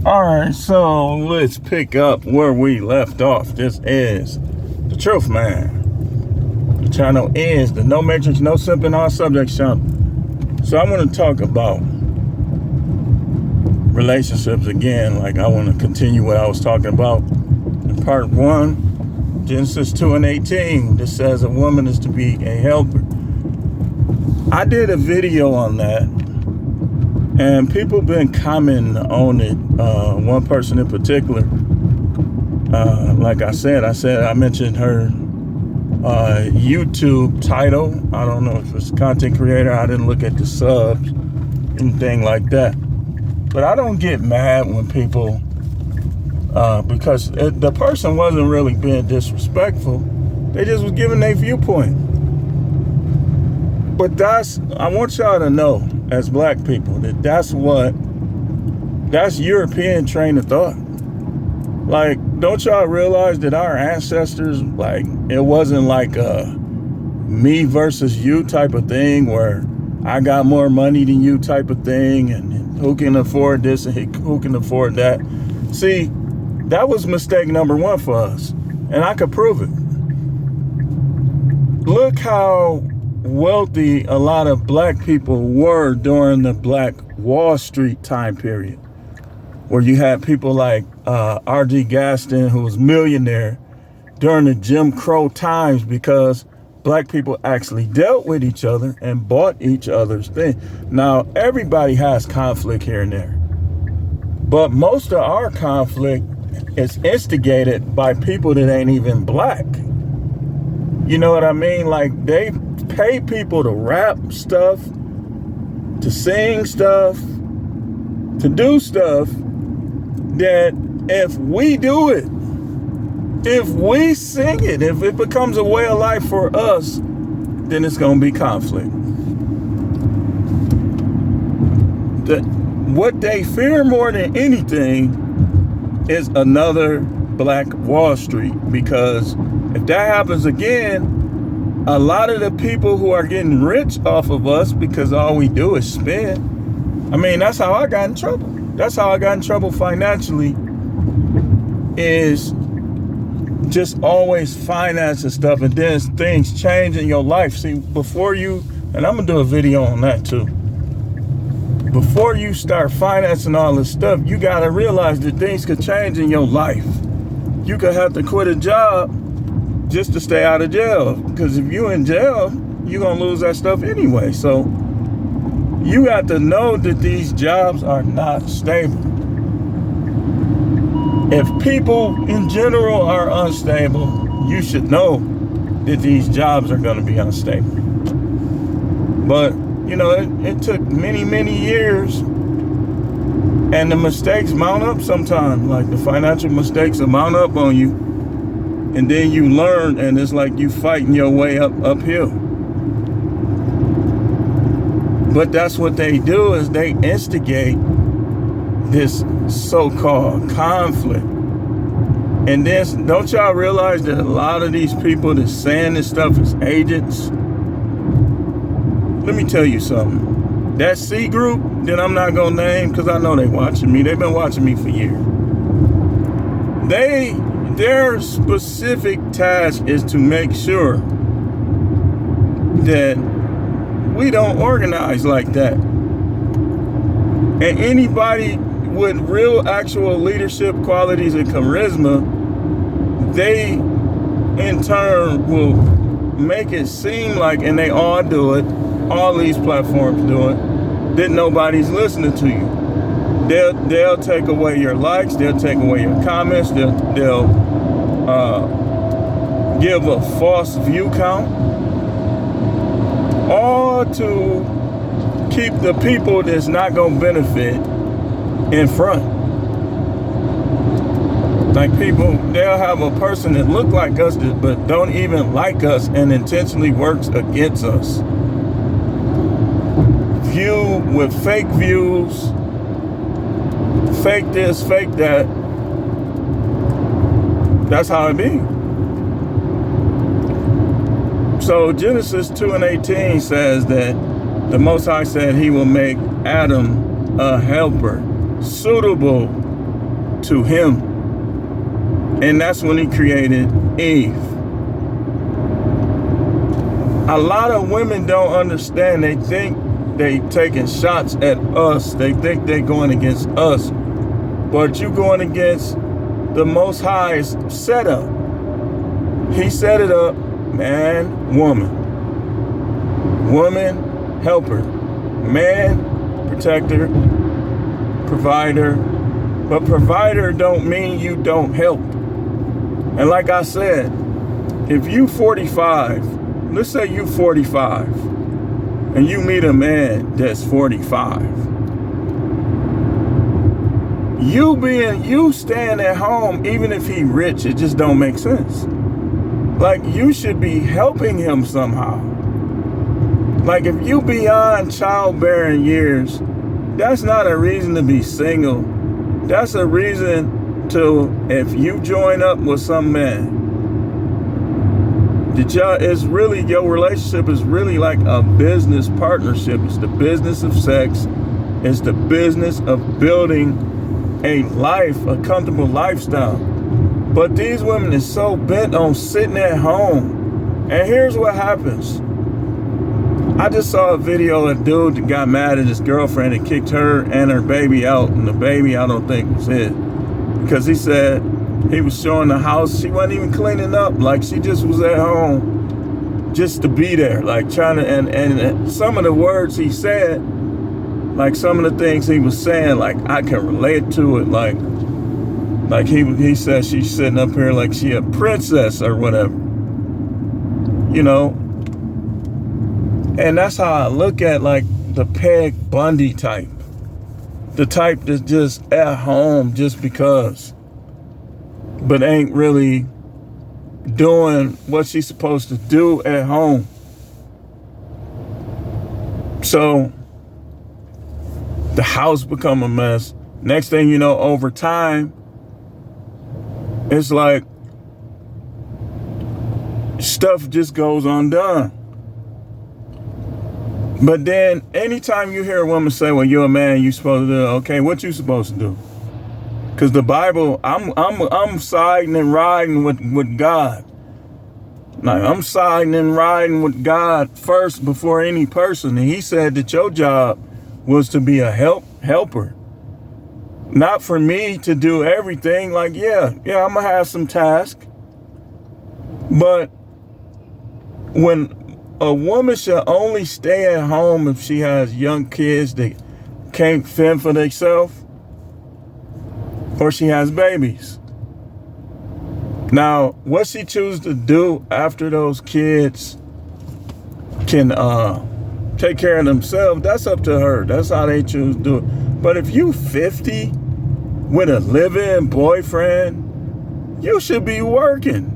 All right, so let's pick up where we left off. This is the Truth Man. The channel is the No Matrix, No Simping, All Subjects channel. So I want to talk about relationships again. Like, I want to continue what I was talking about in part 1, Genesis 2:18. This says a woman is to be a helper. I did a video on that, and people been commenting on it. One person in particular, like I mentioned her YouTube title. I don't know if it's content creator. I didn't look at the subs, anything like that. But I don't get mad when people, because the person wasn't really being disrespectful. They just was giving their viewpoint. But I want y'all to know, as black people, that's European train of thought. Like, don't y'all realize that our ancestors, like, it wasn't like a me versus you type of thing where I got more money than you type of thing, and who can afford this and who can afford that. See, that was mistake number one for us, and I could prove it. Look how wealthy a lot of black people were during the Black Wall Street time period, where you had people like R.G. Gaston, who was millionaire during the Jim Crow times, because black people actually dealt with each other and bought each other's things. Now, everybody has conflict here and there, but most of our conflict is instigated by people that ain't even black. You know what I mean? Like, they pay people to rap stuff, to sing stuff, to do stuff that if we do it, if we sing it, if it becomes a way of life for us, then it's going to be conflict. What they fear more than anything is another Black Wall Street, because if that happens again, a lot of the people who are getting rich off of us because all we do is spend. I mean, that's how I got in trouble. That's how I got in trouble financially, is just always financing stuff, and then things change in your life. See, before you, and I'm gonna do a video on that too, before you start financing all this stuff, you gotta realize that things could change in your life. You could have to quit a job just to stay out of jail, because if you're in jail, you're gonna lose that stuff anyway. So you got to know that these jobs are not stable. If people in general are unstable, you should know that these jobs are going to be unstable. But, you know, it took many, many years, and the mistakes mount up sometimes. Like, the financial mistakes will mount up on you, and then you learn, and it's like you fighting your way uphill. But that's what they do, is they instigate this so-called conflict. And then, don't y'all realize that a lot of these people that's saying this stuff is agents? Let me tell you something. That C group that I'm not gonna name, because I know they watching me. They've been watching me for years. Their specific task is to make sure that we don't organize like that. And anybody with real actual leadership qualities and charisma, they in turn will make it seem like, and they all do it, all these platforms do it, that nobody's listening to you. They'll take away your likes, they'll take away your comments, they'll give a false view count, all to keep the people that's not gonna benefit in front. Like, people, they'll have a person that look like us but don't even like us and intentionally works against us. View with fake views, fake this, fake that. That's how it be. So Genesis 2:18 says that the Most High said he will make Adam a helper suitable to him. And that's when he created Eve. A lot of women don't understand. They think they taking shots at us. They think they're going against us. But you're going against the Most High's setup. He set it up, man, woman. Woman, helper. Man, protector, provider. But provider don't mean you don't help. And like I said, if you 45, let's say you 45, and you meet a man that's 45, you staying at home, even if he rich, it just don't make sense. Like, you should be helping him somehow. Like, if you beyond childbearing years, that's not a reason to be single. That's a reason to, if you join up with some man, it's really, your relationship is really like a business partnership. It's the business of sex. It's the business of building a life, a comfortable lifestyle. But these women is so bent on sitting at home. And here's what happens. I just saw a video of a dude that got mad at his girlfriend and kicked her and her baby out. And the baby, I don't think, was his. Because he said he was showing the house. She wasn't even cleaning up. Like, she just was at home just to be there. Like, trying to, and some of the words he said, like some of the things he was saying, like, I can relate to it. Like he said she's sitting up here like she a princess or whatever. You know? And that's how I look at, like, the Peg Bundy type. The type that's just at home just because, but ain't really doing what she's supposed to do at home. So the house become a mess. Next thing you know, over time, it's like stuff just goes undone. But then anytime you hear a woman say, well, you're a man, you're supposed to do, okay, what you supposed to do? Because the Bible, I'm siding and riding with God. Like, I'm siding and riding with God first before any person. And he said that your job was to be a helper. Not for me to do everything. Like, yeah, I'm going to have some tasks. But when a woman should only stay at home if she has young kids that can't fend for themselves, or she has babies. Now, what she chooses to do after those kids can take care of themselves, that's up to her. That's how they choose to do it. But if you 50 with a live-in boyfriend, you should be working.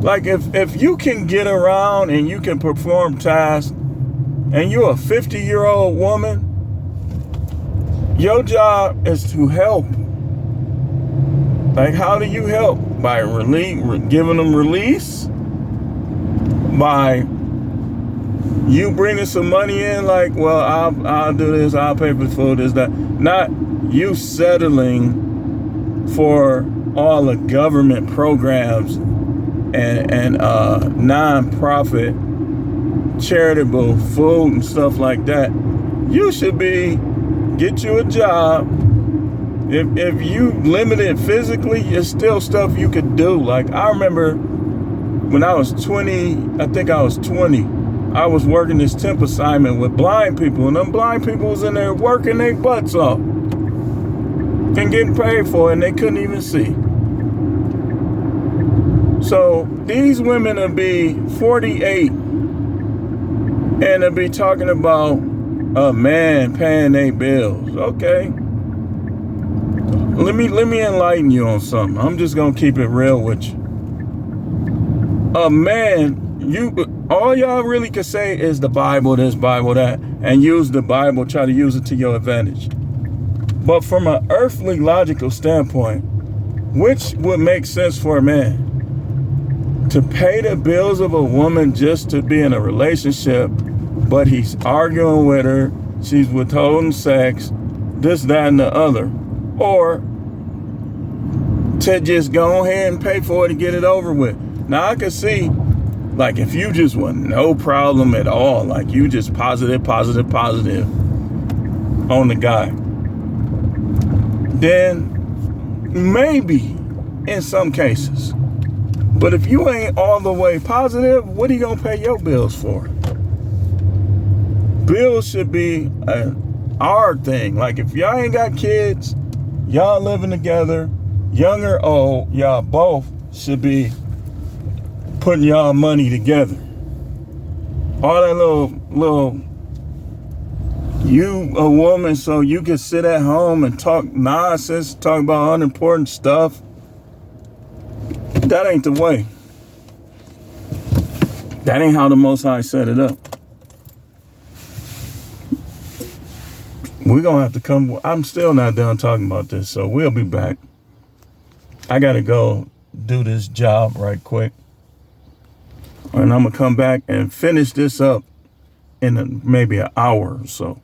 Like, if you can get around and you can perform tasks and you're a 50-year-old woman, your job is to help. Like, how do you help? By giving them release? By you bringing some money in, like, well, I'll do this, I'll pay for the food, this, that. Not you settling for all the government programs and non-profit charitable food and stuff like that. You should get you a job. If you limited physically, it's still stuff you could do. Like, I remember when I was 20, I think I was 20, I was working this temp assignment with blind people, and them blind people was in there working their butts off and getting paid for it, and they couldn't even see. So these women will be 48 and they'll be talking about a man paying their bills. Okay. Let me enlighten you on something. I'm just gonna keep it real with you. A man, all y'all really could say is the Bible, this, Bible, that, and use the Bible, try to use it to your advantage. But from an earthly logical standpoint, which would make sense for a man? To pay the bills of a woman just to be in a relationship, but he's arguing with her, she's withholding sex, this, that, and the other. Or to just go ahead and pay for it and get it over with. Now I can see, like, if you just want no problem at all, like you just positive on the guy, then maybe in some cases. But if you ain't all the way positive, what are you gonna pay your bills for? Bills should be our thing. Like, if y'all ain't got kids, y'all living together, young or old, y'all both should be putting y'all money together. All that little, you a woman so you can sit at home and talk nonsense, talk about unimportant stuff. That ain't the way. That ain't how the Most High set it up. We're going to have to come. I'm still not done talking about this, so we'll be back. I got to go do this job right quick. And I'm going to come back and finish this up in maybe an hour or so.